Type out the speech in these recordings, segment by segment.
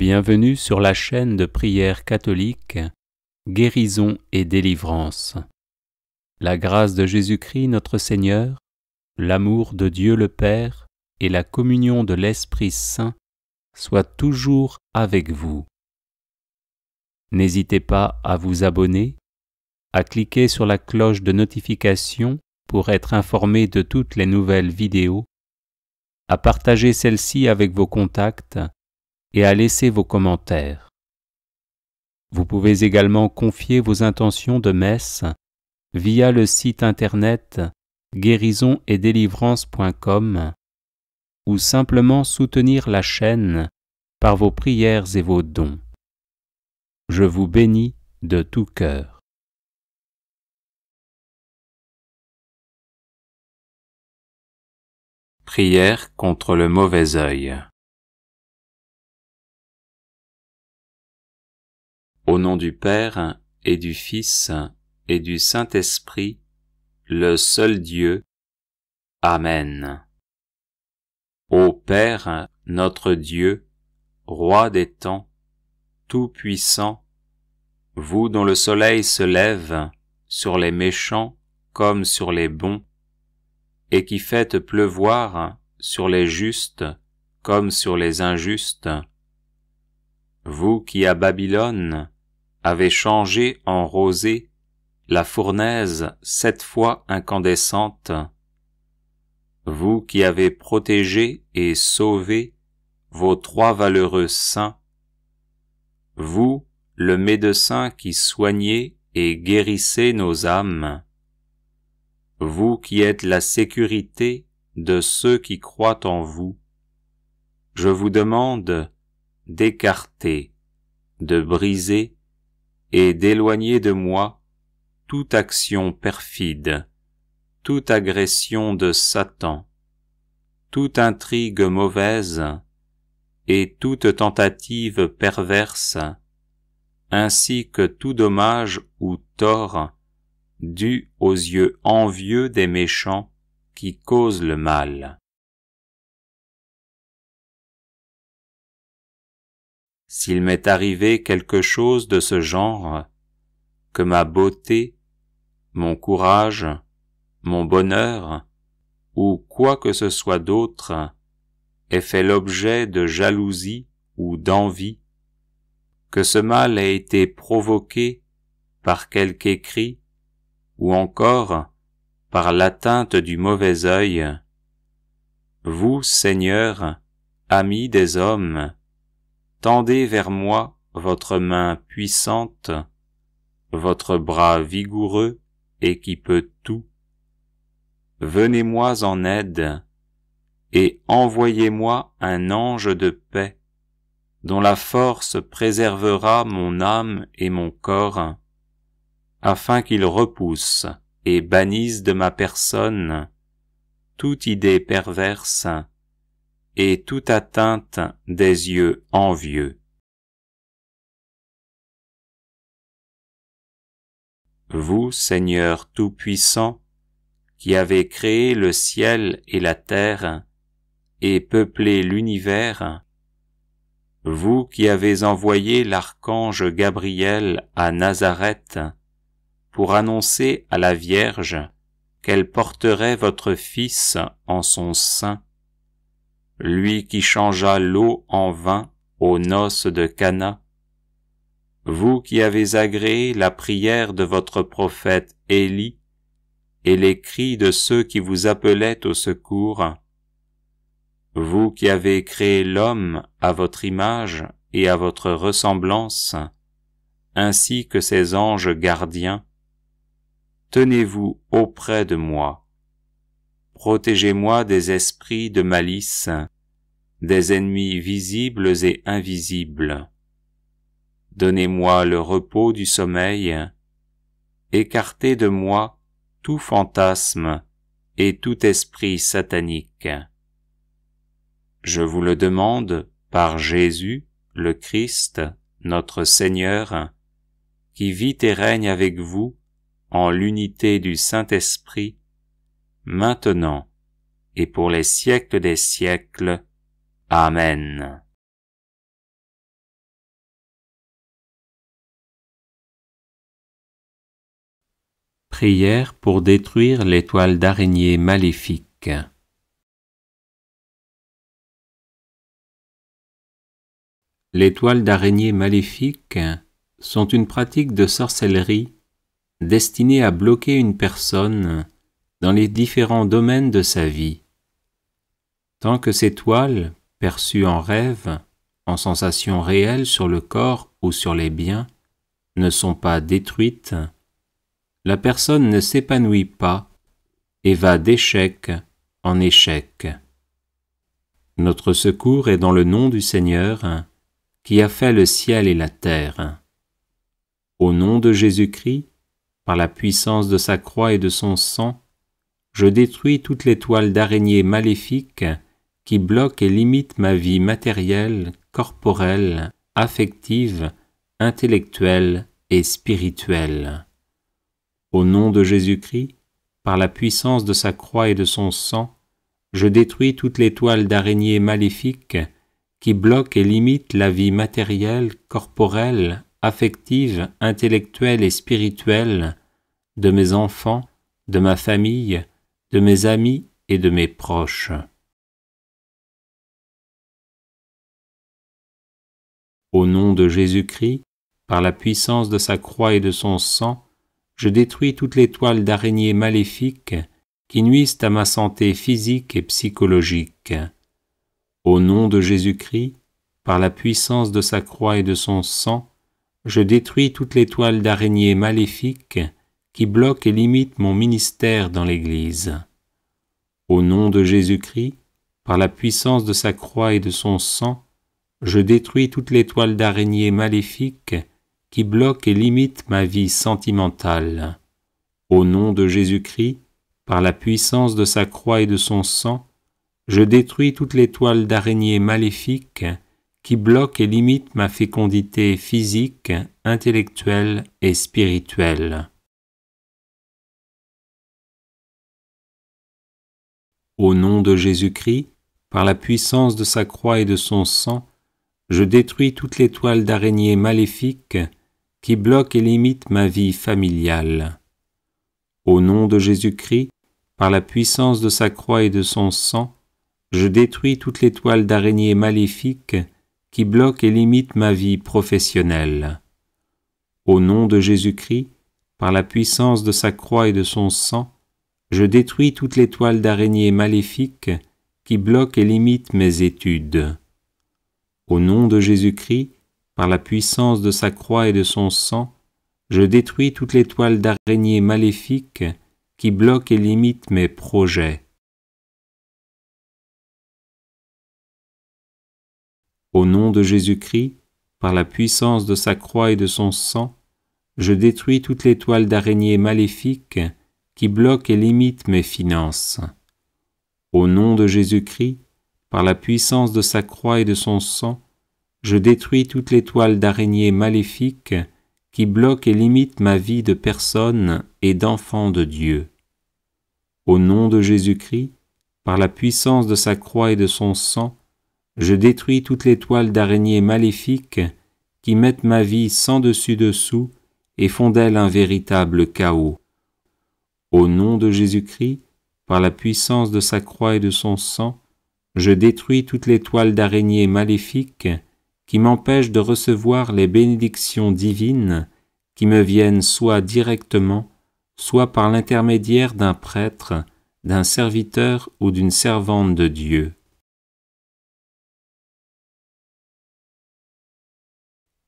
Bienvenue sur la chaîne de prière catholique Guérison et délivrance. La grâce de Jésus-Christ notre Seigneur, l'amour de Dieu le Père et la communion de l'Esprit Saint soient toujours avec vous. N'hésitez pas à vous abonner, à cliquer sur la cloche de notification pour être informé de toutes les nouvelles vidéos, à partager celle-ci avec vos contacts et à laisser vos commentaires. Vous pouvez également confier vos intentions de messe via le site internet guérisonetdélivrance.com ou simplement soutenir la chaîne par vos prières et vos dons. Je vous bénis de tout cœur. Prière contre le mauvais œil. Au nom du Père et du Fils et du Saint-Esprit, le seul Dieu. Amen. Ô Père, notre Dieu, Roi des temps, Tout-Puissant, vous dont le soleil se lève sur les méchants comme sur les bons, et qui faites pleuvoir sur les justes comme sur les injustes, vous qui à Babylone avez changé en rosée la fournaise 7 fois incandescente, vous qui avez protégé et sauvé vos 3 valeureux saints, vous, le médecin qui soignez et guérissez nos âmes, vous qui êtes la sécurité de ceux qui croient en vous, je vous demande d'écarter, de briser et d'éloigner de moi toute action perfide, toute agression de Satan, toute intrigue mauvaise et toute tentative perverse, ainsi que tout dommage ou tort dû aux yeux envieux des méchants qui causent le mal. S'il m'est arrivé quelque chose de ce genre, que ma beauté, mon courage, mon bonheur, ou quoi que ce soit d'autre, ait fait l'objet de jalousie ou d'envie, que ce mal ait été provoqué par quelque écrit, ou encore par l'atteinte du mauvais œil, vous, Seigneur, ami des hommes, tendez vers moi votre main puissante, votre bras vigoureux et qui peut tout. Venez-moi en aide et envoyez-moi un ange de paix, dont la force préservera mon âme et mon corps, afin qu'il repousse et bannisse de ma personne toute idée perverse et toute atteinte des yeux envieux. Vous, Seigneur Tout-Puissant, qui avez créé le ciel et la terre et peuplé l'univers, vous qui avez envoyé l'archange Gabriel à Nazareth pour annoncer à la Vierge qu'elle porterait votre Fils en son sein, lui qui changea l'eau en vin aux noces de Cana, vous qui avez agréé la prière de votre prophète Élie et les cris de ceux qui vous appelaient au secours, vous qui avez créé l'homme à votre image et à votre ressemblance, ainsi que ses anges gardiens, tenez-vous auprès de moi. Protégez-moi des esprits de malice, des ennemis visibles et invisibles. Donnez-moi le repos du sommeil, écartez de moi tout fantasme et tout esprit satanique. Je vous le demande par Jésus, le Christ, notre Seigneur, qui vit et règne avec vous en l'unité du Saint-Esprit, maintenant et pour les siècles des siècles. Amen. prière pour détruire les toiles d'araignée maléfiques. Les toiles d'araignée maléfiques sont une pratique de sorcellerie destinée à bloquer une personne dans les différents domaines de sa vie. Tant que ces toiles, perçues en rêve, en sensations réelles sur le corps ou sur les biens, ne sont pas détruites, la personne ne s'épanouit pas et va d'échec en échec. Notre secours est dans le nom du Seigneur, qui a fait le ciel et la terre. Au nom de Jésus-Christ, par la puissance de sa croix et de son sang, je détruis toutes les toiles d'araignée maléfiques qui bloquent et limitent ma vie matérielle, corporelle, affective, intellectuelle et spirituelle. Au nom de Jésus-Christ, par la puissance de sa croix et de son sang, je détruis toutes les toiles d'araignée maléfiques qui bloquent et limitent la vie matérielle, corporelle, affective, intellectuelle et spirituelle de mes enfants, de ma famille, de mes amis et de mes proches. Au nom de Jésus-Christ, par la puissance de sa croix et de son sang, je détruis toutes les toiles d'araignée maléfiques qui nuisent à ma santé physique et psychologique. Au nom de Jésus-Christ, par la puissance de sa croix et de son sang, je détruis toutes les toiles d'araignée maléfiques qui bloquent et limitent mon ministère dans l'Église. Au nom de Jésus-Christ, par la puissance de sa croix et de son sang, je détruis toutes les toiles d'araignée maléfiques qui bloquent et limitent ma vie sentimentale. Au nom de Jésus-Christ, par la puissance de sa croix et de son sang, je détruis toutes les toiles d'araignée maléfiques qui bloquent et limitent ma fécondité physique, intellectuelle et spirituelle. Au nom de Jésus-Christ, par la puissance de sa croix et de son sang, je détruis toutes les toiles d'araignée maléfiques qui bloquent et limitent ma vie familiale. Au nom de Jésus-Christ, par la puissance de sa croix et de son sang, je détruis toutes les toiles d'araignée maléfiques qui bloquent et limitent ma vie professionnelle. Au nom de Jésus-Christ, par la puissance de sa croix et de son sang, je détruis toutes les toiles d'araignée maléfiques qui bloquent et limitent mes études. Au nom de Jésus-Christ, par la puissance de sa croix et de son sang, je détruis toutes les toiles d'araignée maléfiques qui bloquent et limitent mes projets. Au nom de Jésus-Christ, par la puissance de sa croix et de son sang, je détruis toutes les toiles d'araignée maléfiques qui bloquent et limitent mes finances. Au nom de Jésus-Christ, par la puissance de sa croix et de son sang, je détruis toutes les toiles d'araignée maléfiques qui bloquent et limitent ma vie de personne et d'enfant de Dieu. Au nom de Jésus-Christ, par la puissance de sa croix et de son sang, je détruis toutes les toiles d'araignée maléfiques qui mettent ma vie sans dessus-dessous et font d'elle un véritable chaos. Au nom de Jésus-Christ, par la puissance de sa croix et de son sang, je détruis toutes les toiles d'araignée maléfiques qui m'empêchent de recevoir les bénédictions divines qui me viennent soit directement, soit par l'intermédiaire d'un prêtre, d'un serviteur ou d'une servante de Dieu.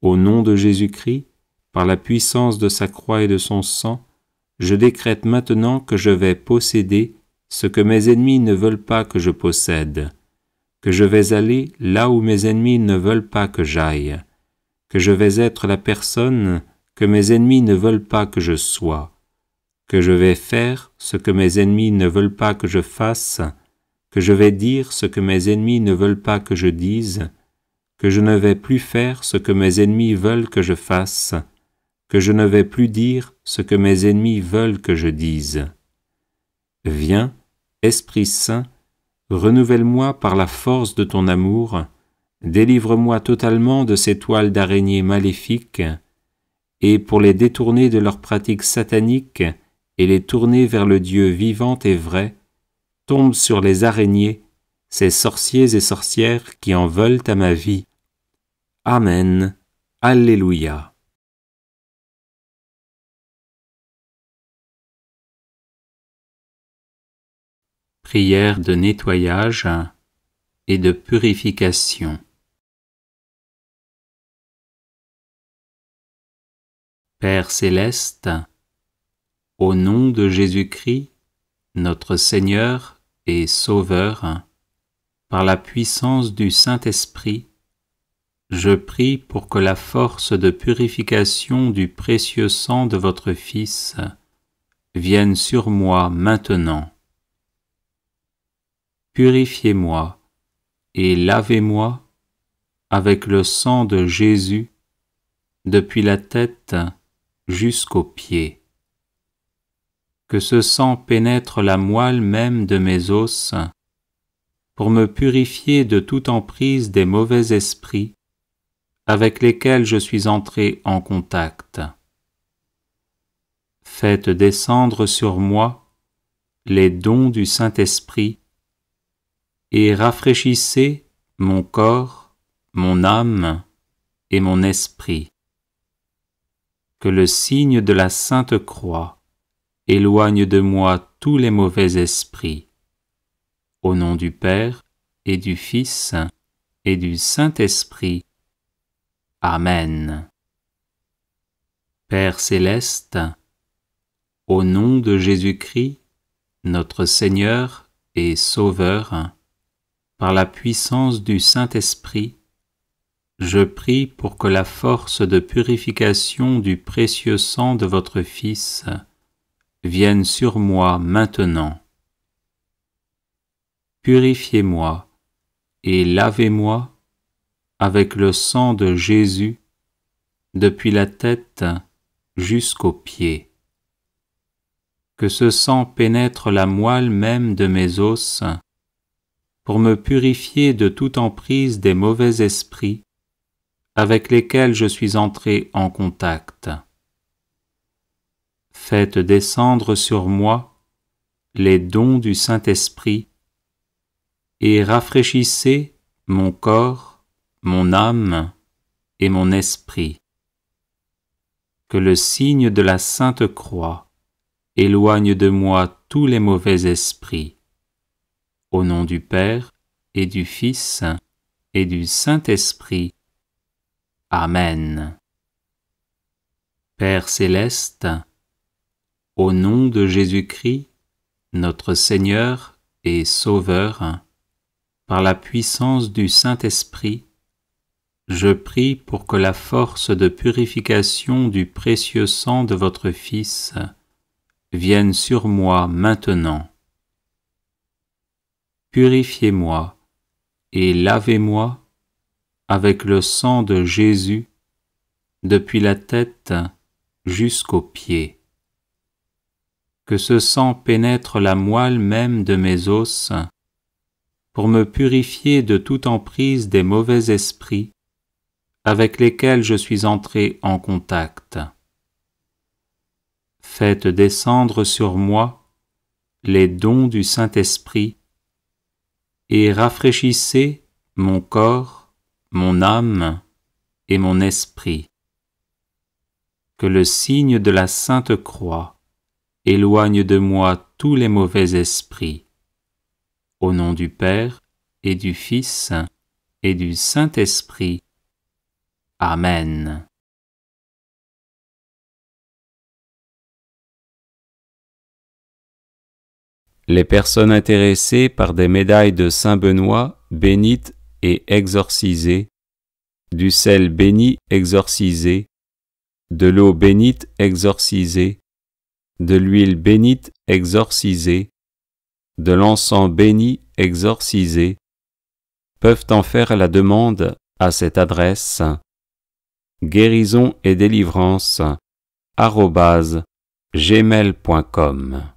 Au nom de Jésus-Christ, par la puissance de sa croix et de son sang, je décrète maintenant que je vais posséder ce que mes ennemis ne veulent pas que je possède, que je vais aller là où mes ennemis ne veulent pas que j'aille, que je vais être la personne que mes ennemis ne veulent pas que je sois, que je vais faire ce que mes ennemis ne veulent pas que je fasse, que je vais dire ce que mes ennemis ne veulent pas que je dise, que je ne vais plus faire ce que mes ennemis veulent que je fasse, que je ne vais plus dire ce que mes ennemis veulent que je dise. Viens, Esprit Saint, renouvelle-moi par la force de ton amour, délivre-moi totalement de ces toiles d'araignée maléfiques, et pour les détourner de leurs pratiques sataniques et les tourner vers le Dieu vivant et vrai, tombe sur les araignées, ces sorciers et sorcières qui en veulent à ma vie. Amen. Alléluia. Prière de nettoyage et de purification. Père céleste, au nom de Jésus-Christ, notre Seigneur et Sauveur, par la puissance du Saint-Esprit, je prie pour que la force de purification du précieux sang de votre Fils vienne sur moi maintenant. Purifiez-moi et lavez-moi avec le sang de Jésus depuis la tête jusqu'aux pieds. Que ce sang pénètre la moelle même de mes os pour me purifier de toute emprise des mauvais esprits avec lesquels je suis entré en contact. Faites descendre sur moi les dons du Saint-Esprit et rafraîchissez mon corps, mon âme et mon esprit. Que le signe de la Sainte Croix éloigne de moi tous les mauvais esprits. Au nom du Père et du Fils et du Saint-Esprit. Amen. Père céleste, au nom de Jésus-Christ, notre Seigneur et Sauveur, par la puissance du Saint-Esprit, je prie pour que la force de purification du précieux sang de votre Fils vienne sur moi maintenant. Purifiez-moi et lavez-moi avec le sang de Jésus depuis la tête jusqu'aux pieds. Que ce sang pénètre la moelle même de mes os pour me purifier de toute emprise des mauvais esprits avec lesquels je suis entré en contact. Faites descendre sur moi les dons du Saint-Esprit et rafraîchissez mon corps, mon âme et mon esprit. Que le signe de la Sainte Croix éloigne de moi tous les mauvais esprits. Au nom du Père et du Fils et du Saint-Esprit. Amen. Père céleste, au nom de Jésus-Christ, notre Seigneur et Sauveur, par la puissance du Saint-Esprit, je prie pour que la force de purification du précieux sang de votre Fils vienne sur moi maintenant. Purifiez-moi et lavez-moi avec le sang de Jésus depuis la tête jusqu'aux pieds. Que ce sang pénètre la moelle même de mes os pour me purifier de toute emprise des mauvais esprits avec lesquels je suis entré en contact. Faites descendre sur moi les dons du Saint-Esprit et rafraîchissez mon corps, mon âme et mon esprit. Que le signe de la Sainte Croix éloigne de moi tous les mauvais esprits. Au nom du Père et du Fils et du Saint-Esprit. Amen. Les personnes intéressées par des médailles de Saint Benoît bénites et exorcisées, du sel béni exorcisé, de l'eau bénite exorcisée, de l'huile bénite exorcisée, de l'encens béni exorcisé, peuvent en faire la demande à cette adresse guérison et délivrance @gmail.com